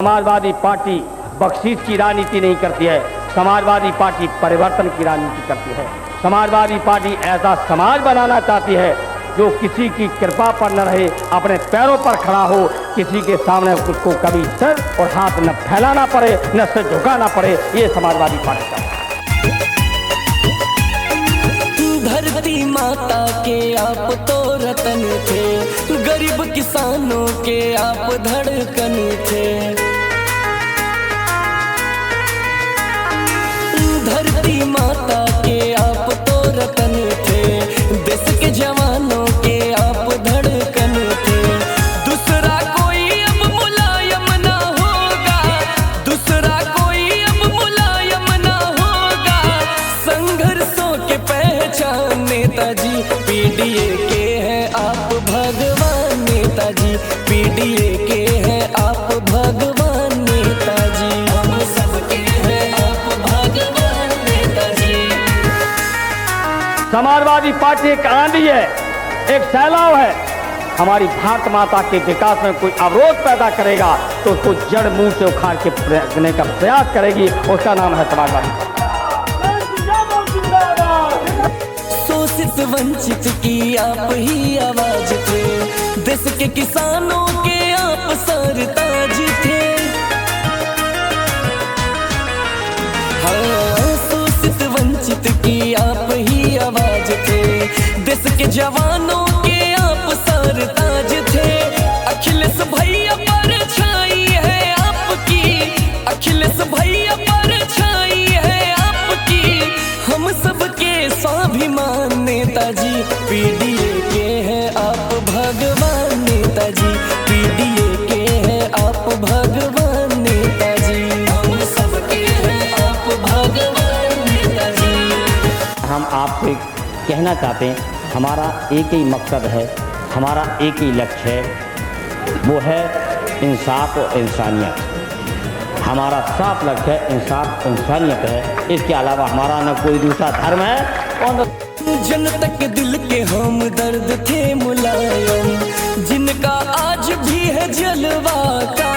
समाजवादी पार्टी बख्शीश की राजनीति नहीं करती है, समाजवादी पार्टी परिवर्तन की राजनीति करती है। समाजवादी पार्टी ऐसा समाज बनाना चाहती है जो किसी की कृपा पर न रहे, अपने पैरों पर खड़ा हो, किसी के सामने उसको कभी सर और हाथ न फैलाना पड़े, न सिर झुकाना पड़े। ये समाजवादी पार्टी का। धरती माता के आप तो रतन थे, गरीब किसानों के आप धड़कन थे। धरती माता के आप तो रतन थे, देश के जवानों के आप धड़कन थे। दूसरा कोई अब मुलायम ना होगा, दूसरा कोई अब मुलायम ना होगा। संघर्षों के पहचान नेताजी पीडीए के हैं आप भगवान नेताजी, पीडीए के हैं आप भगवान नेताजी, हम सबके हैं आप भगवान नेताजी। समाजवादी पार्टी एक आंधी है, एक सैलाब है। हमारी भारत माता के विकास में कोई अवरोध पैदा करेगा तो उसको जड़ मूल से उखाड़ के फेंकने का प्रयास करेगी। उसका नाम है समाजवादी पार्टी। शोषित वंचित की आप ही आवाज थे, देश के किसानों के आप सरताज थे। हाँ, शोषित वंचित की आप ही आवाज थे, देश के जवानों के आप सरताज थे। अखिलेश भैया पर छाई है आपकी, अखिलेश भैया पर छाई है आपकी, हम सबके स्वाभिमान नेताजी, पीडीए के हैं आप भगवान नेताजी, पीडीए के हैं आप भगवान नेताजी, हम सबके हैं आप भगवान नेताजी। हम आपसे कहना चाहते हैं, हमारा एक ही मकसद है, हमारा एक ही लक्ष्य है, वो है इंसाफ और इंसानियत। हमारा साफ लक्ष्य है, इंसाफ इंसानियत है। इसके अलावा हमारा न कोई दूसरा धर्म है और जनता के दिल के हम दर्द थे मुलायम, जिनका आज भी है जलवा का